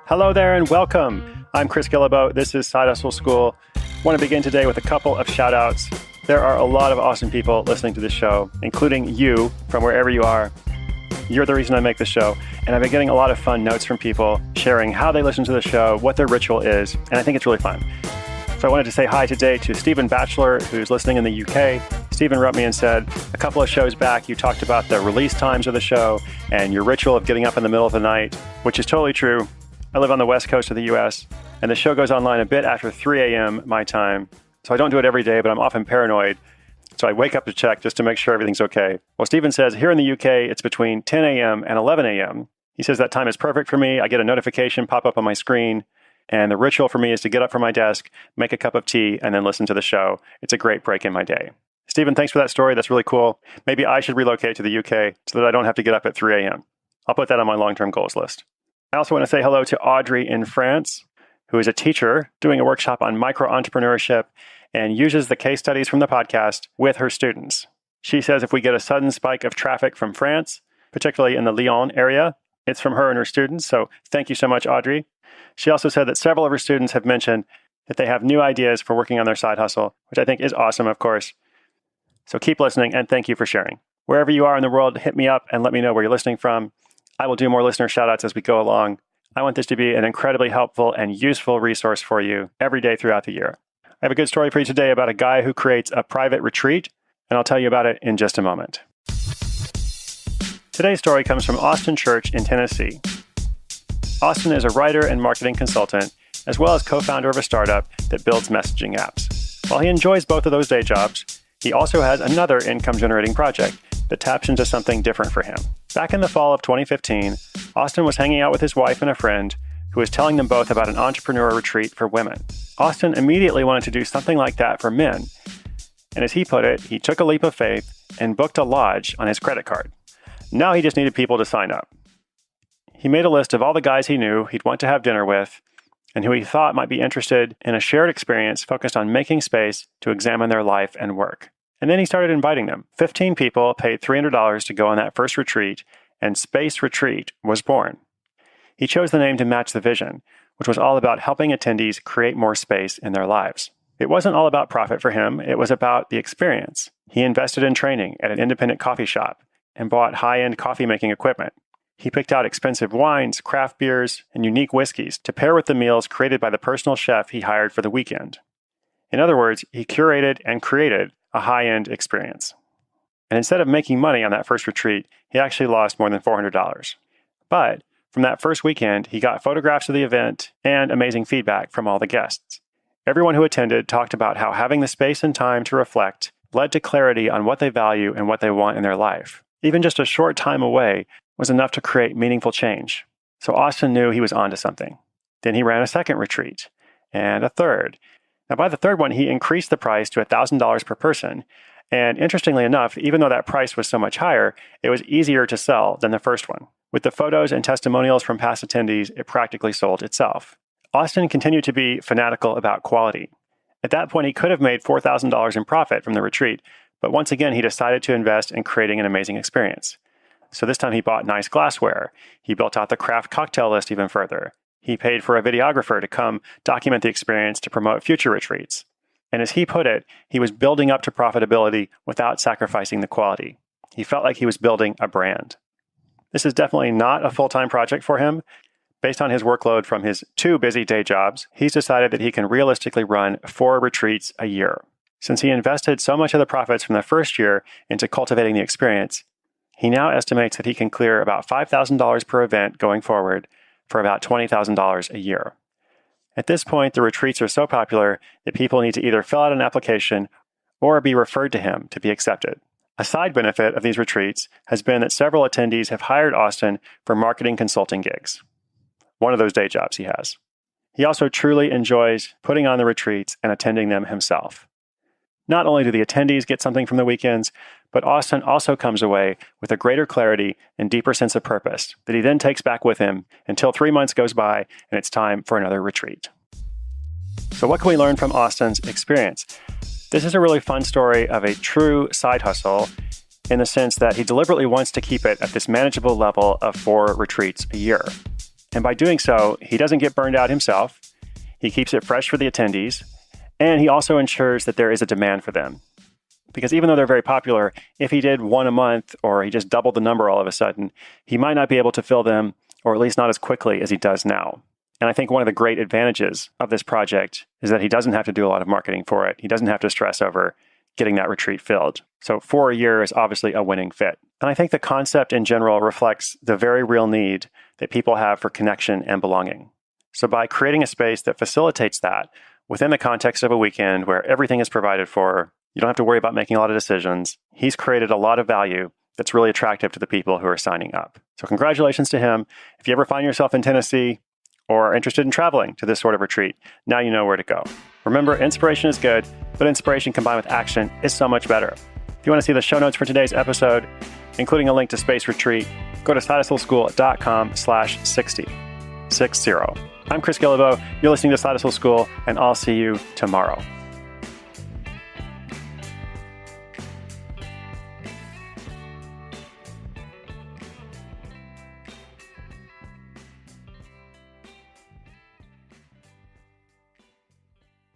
Hello there and welcome. I'm Chris Gillibo. This is Side Hustle School. I want to begin today with a couple of shout outs. There are a lot of awesome people listening to this show, including you from wherever you are. You're the reason I make this show. And I've been getting a lot of fun notes from people sharing how they listen to the show, what their ritual is, and I think it's really fun. So I wanted to say hi today to Stephen Batchelor, who's listening in the UK. Stephen wrote me and said, a couple of shows back, you talked about the release times of the show and your ritual of getting up in the middle of the night, which is totally true. I live on the west coast of the US, and the show goes online a bit after 3 a.m. my time. So I don't do it every day, but I'm often paranoid. So I wake up to check just to make sure everything's okay. Well, Stephen says here in the UK, it's between 10 a.m. and 11 a.m. He says that time is perfect for me. I get a notification pop up on my screen, and the ritual for me is to get up from my desk, make a cup of tea, and then listen to the show. It's a great break in my day. Stephen, thanks for that story. That's really cool. Maybe I should relocate to the UK so that I don't have to get up at 3 a.m. I'll put that on my long-term goals list. I also want to say hello to Audrey in France, who is a teacher doing a workshop on micro-entrepreneurship and uses the case studies from the podcast with her students. She says if we get a sudden spike of traffic from France, particularly in the Lyon area, it's from her and her students. So thank you so much, Audrey. She also said that several of her students have mentioned that they have new ideas for working on their side hustle, which I think is awesome, of course. So keep listening and thank you for sharing. Wherever you are in the world, hit me up and let me know where you're listening from. I will do more listener shoutouts as we go along. I want this to be an incredibly helpful and useful resource for you every day throughout the year. I have a good story for you today about a guy who creates a private retreat, and I'll tell you about it in just a moment. Today's story comes from Austin Church in Tennessee. Austin is a writer and marketing consultant, as well as co-founder of a startup that builds messaging apps. While he enjoys both of those day jobs, he also has another income-generating project that taps into something different for him. Back in the fall of 2015, Austin was hanging out with his wife and a friend who was telling them both about an entrepreneur retreat for women. Austin immediately wanted to do something like that for men. And as he put it, he took a leap of faith and booked a lodge on his credit card. Now he just needed people to sign up. He made a list of all the guys he knew he'd want to have dinner with and who he thought might be interested in a shared experience focused on making space to examine their life and work. And then he started inviting them. 15 people paid $300 to go on that first retreat, and Space Retreat was born. He chose the name to match the vision, which was all about helping attendees create more space in their lives. It wasn't all about profit for him, it was about the experience. He invested in training at an independent coffee shop and bought high-end coffee-making equipment. He picked out expensive wines, craft beers, and unique whiskeys to pair with the meals created by the personal chef he hired for the weekend. In other words, he curated and created a high-end experience. And instead of making money on that first retreat, he actually lost more than $400. But from that first weekend, he got photographs of the event and amazing feedback from all the guests. Everyone who attended talked about how having the space and time to reflect led to clarity on what they value and what they want in their life. Even just a short time away was enough to create meaningful change. So Austin knew he was onto something. Then he ran a second retreat and a third. Now, by the third one, he increased the price to $1,000 per person. And interestingly enough, even though that price was so much higher, it was easier to sell than the first one. With the photos and testimonials from past attendees, it practically sold itself. Austin continued to be fanatical about quality. At that point, he could have made $4,000 in profit from the retreat, but once again, he decided to invest in creating an amazing experience. So this time he bought nice glassware. He built out the craft cocktail list even further. He paid for a videographer to come document the experience to promote future retreats. And as he put it, he was building up to profitability without sacrificing the quality. He felt like he was building a brand. This is definitely not a full-time project for him. Based on his workload from his 2 busy day jobs, he's decided that he can realistically run 4 retreats a year. Since he invested so much of the profits from the first year into cultivating the experience, he now estimates that he can clear about $5,000 per event going forward for about $20,000 a year. At this point, the retreats are so popular that people need to either fill out an application or be referred to him to be accepted. A side benefit of these retreats has been that several attendees have hired Austin for marketing consulting gigs, one of those day jobs he has. He also truly enjoys putting on the retreats and attending them himself. Not only do the attendees get something from the weekends, but Austin also comes away with a greater clarity and deeper sense of purpose that he then takes back with him until 3 months goes by and it's time for another retreat. So what can we learn from Austin's experience? This is a really fun story of a true side hustle in the sense that he deliberately wants to keep it at this manageable level of 4 retreats a year. And by doing so, he doesn't get burned out himself. He keeps it fresh for the attendees. And he also ensures that there is a demand for them. Because even though they're very popular, if he did one a month or he just doubled the number all of a sudden, he might not be able to fill them, or at least not as quickly as he does now. And I think one of the great advantages of this project is that he doesn't have to do a lot of marketing for it. He doesn't have to stress over getting that retreat filled. So for a year is obviously a winning fit. And I think the concept in general reflects the very real need that people have for connection and belonging. So by creating a space that facilitates that within the context of a weekend where everything is provided for, you don't have to worry about making a lot of decisions, he's created a lot of value that's really attractive to the people who are signing up. So congratulations to him. If you ever find yourself in Tennessee or are interested in traveling to this sort of retreat, now you know where to go. Remember, inspiration is good, but inspiration combined with action is so much better. If you want to see the show notes for today's episode, including a link to Space Retreat, go to sidehustleschool.com/60. I'm Chris Guillebeau. You're listening to Side Hustle School, and I'll see you tomorrow.